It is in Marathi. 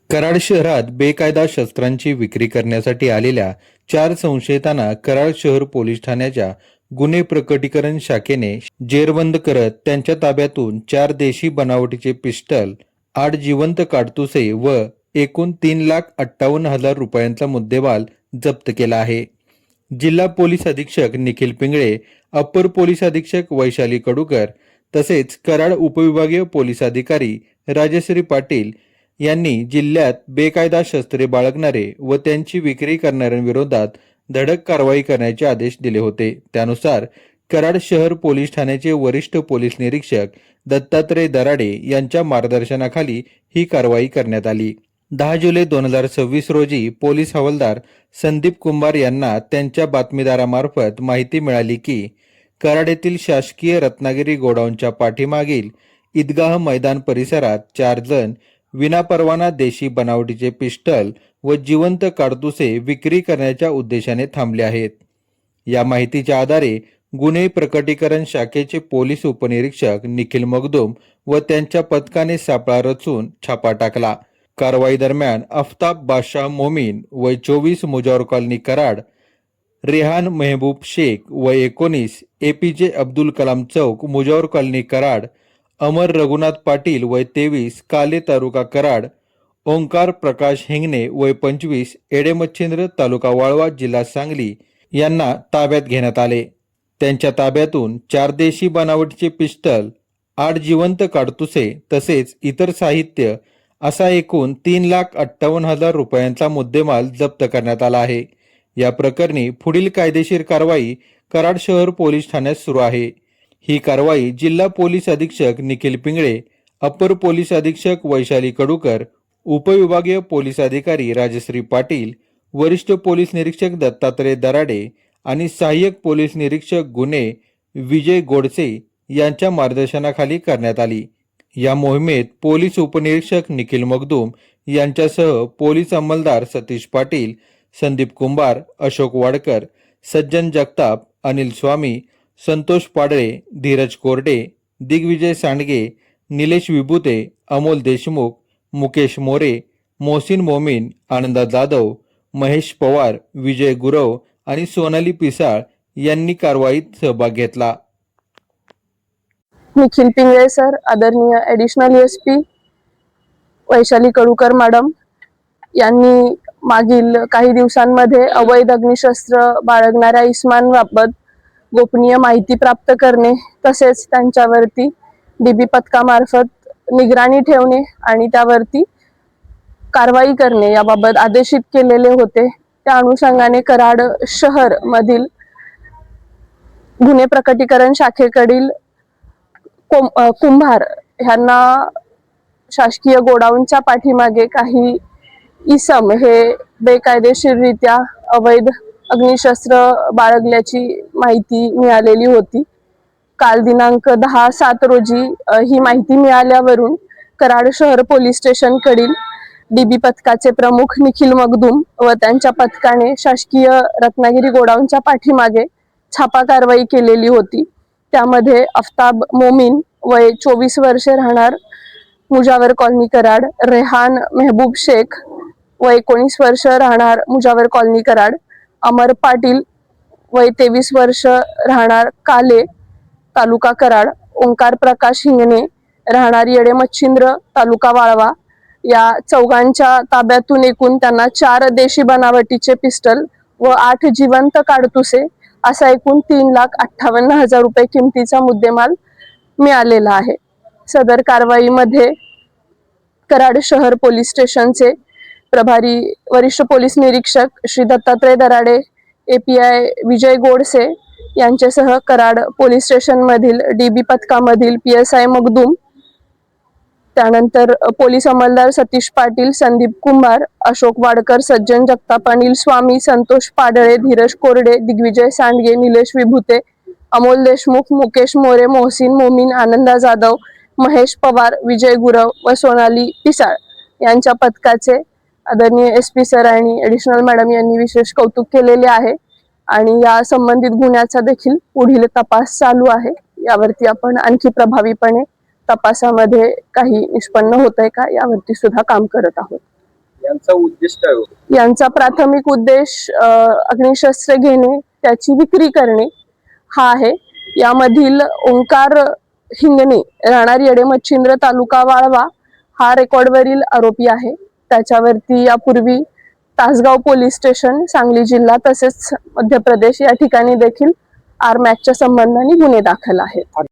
कराड शहरात बेकायदा शस्त्रांची विक्री करण्यासाठी आलेल्या 4 संशयितांना कराड शहर पोलीस ठाण्याच्या गुन्हे प्रकटीकरण शाखेने जेरबंद करत त्यांच्या ताब्यातून 4 देशी बनावटीचे पिस्टल, 8 जिवंत काडतुसे व एकूण 3,58,000 रुपयांचा मुद्देमाल जप्त केला आहे. जिल्हा पोलीस अधीक्षक निखिल पिंगळे, अप्पर पोलीस अधीक्षक वैशाली कडूकर तसेच कराड उपविभागीय पोलीस अधिकारी राजश्री पाटील यांनी जिल्ह्यात बेकायदा शस्त्रे बाळगणारे व त्यांची विक्री करणाऱ्यांविरोधात धडक कारवाई करण्याचे आदेश दिले होते. त्यानुसार कराड शहर पोलीस ठाण्याचे वरिष्ठ पोलीस निरीक्षक दत्तात्रय दराडे यांच्या मार्गदर्शनाखाली ही कारवाई करण्यात आली. 10 जुलै 2026 रोजी पोलीस हवालदार संदीप कुंभार यांना त्यांच्या बातमीदारामार्फत माहिती मिळाली की कराड येथील शासकीय रत्नागिरी गोडाऊनच्या पाठीमागील ईदगाह मैदान परिसरात 4 जण विनापरवाना देशी बनावटीचे पिस्टल व जिवंत काडतुसे विक्री करण्याच्या उद्देशाने थांबले आहेत. या माहितीच्या आधारे गुन्हे प्रकटीकरण शाखेचे पोलीस उपनिरीक्षक निखिल मगदूम व त्यांच्या पथकाने सापळा रचून छापा टाकला. कारवाई दरम्यान अफ्ताब बादशाह मोमीन वय 24 मुजावर कॉलनी कराड, रेहान मेहबूब शेख वय 19 APJ अब्दुल कलाम चौक मुजावर कॉलनी कराड, अमर रघुनाथ पाटील वय 23 काले तालुका कराड, ओंकार प्रकाश हिंगणे वय 25 एडेमच्छिंद्र तालुका वाळवा जिल्हा सांगली यांना ताब्यात घेण्यात आले. त्यांच्या ताब्यातून 4 देशी बनावटीचे पिस्टल, 8 जिवंत काडतुसे तसेच इतर साहित्य असा एकूण 3,58,000 रुपयांचा मुद्देमाल जप्त करण्यात आला आहे. या प्रकरणी पुढील कायदेशीर कारवाई कराड शहर पोलीस ठाण्यात सुरू आहे. ही कारवाई जिल्हा पोलीस अधीक्षक निखिल पिंगळे, अप्पर पोलीस अधीक्षक वैशाली कडूकर, उपविभागीय पोलीस अधिकारी राजश्री पाटील, वरिष्ठ पोलीस निरीक्षक दत्तात्रय दराडे आणि सहाय्यक पोलीस निरीक्षक गुन्हे विजय गोडसे यांच्या मार्गदर्शनाखाली करण्यात आली. या मोहिमेत पोलीस उपनिरीक्षक निखिल मगदूम यांच्यासह पोलीस अंमलदार सतीश पाटील, संदीप कुंभार, अशोक वाडकर, सज्जन जगताप, अनिल स्वामी, संतोष पाडळे, धीरज कोरडे, दिग्विजय सांडगे, निलेश विभूते, अमोल देशमुख, मुकेश मोरे, मोहसिन मोमीन, आनंदा जाधव, महेश पवार, विजय गुरव आणि सोनाली पिसाळ यांनी कारवाईत सहभाग घेतला. निखिल पिंगळे सर, आदरणीय additional SP Vaishali Kadukar madam यांनी मागील काही दिवसांमध्ये अवैध अग्निशस्त्र बाळगणाऱ्या इस्मांबाबत गोपनीय माहिती प्राप्त करणे तसेच त्यांच्यावरती DB पथकामार्फत निगराणी ठेवणे आणि त्यावरती कारवाई करणे याबाबत आदेशित केलेले होते. त्या अनुषंगाने कराड शहर मधील गुन्हे प्रकटीकरण शाखेकडील कुंभार यांना शासकीय गोडाऊनच्या पाठीमागे काही इसम हे बेकायदेशीररित्या अवैध अग्निशस्त्र बाळगल्याची माहिती मिळालेली होती. काल दिनांक 10/7 रोजी ही माहिती मिळाल्यावरून कराड शहर पोलीस स्टेशन कडील DB पथकाचे प्रमुख निखिल मगदूम व त्यांच्या पथकाने शासकीय रत्नागिरी गोडाऊनच्या पाठीमागे छापा कारवाई केलेली होती. त्यामध्ये अफ्ताब मोमीन वय 24 वर्षे राहणार मुजावर कॉलनी कराड, रेहान मेहबूब शेख वय 19 वर्ष राहणार मुजावर कॉलनी कराड, अमर पाटील वय 23 वर्ष राहणार काले तालुका कराड, ओंकार प्रकाश हिंगणे राहणार एडेमच्छिंद्र तालुका वाळवा या चौघांच्या ताब्यातून एकूण त्यांना 4 देशी बनावटीचे पिस्टल व 8 जिवंत काडतुसे असा एकूण 3,58,000 रुपये किमतीचा मुद्देमाल मिळालेला आहे. सदर कारवाईमध्ये कराड शहर पोलीस स्टेशनचे प्रभारी वरिष्ठ पोलीस निरीक्षक श्री दत्तात्रय दराडे, API विजय गोडसे यांच्यासह कराड पोलीस स्टेशन मधील DB पथकामधील PSI मगदूम, त्यानंतर पोलीस अंमलदार सतीश पाटील, संदीप कुंभार, अशोक वाडकर, सज्जन जगताप, अनिल स्वामी, संतोष पाडळे, धीरज कोरडे, दिग्विजय सांडगे, निलेश विभूते, अमोल देशमुख, मुकेश मोरे, मोहसिन मोमीन, आनंदा जाधव, महेश पवार, विजय गुरव व सोनाली पिसाळ यांच्या पथकाचे आदरणीय SP सर आणि ॲडिशनल मॅडम यांनी विशेष कौतुक केलेले आहे आणि या संबंधित गुन्ह्याचा देखील पुढील तपास चालू आहे. यावरती आपण आणखी प्रभावीपणे तपासामध्ये काही निष्पन्न होतंय का यावरती सुद्धा काम करत आहोत. यांचा उद्देश काय होता? यांचा प्राथमिक उद्देश अग्निशस्त्र घेणे, त्याची विक्री करणे हा आहे. यामधील ओंकार हिंगणे राहणार येडे मच्छिंद्र तालुका वाळवा हा रेकॉर्डवरील आरोपी आहे. त्याच्यावरती यापूर्वी तासगाव पोलीस स्टेशन, सांगली जिल्हा तसेच मध्य प्रदेश या ठिकाणी देखील आरमॅकच्या संबंधाने गुन्हे दाखल आहेत.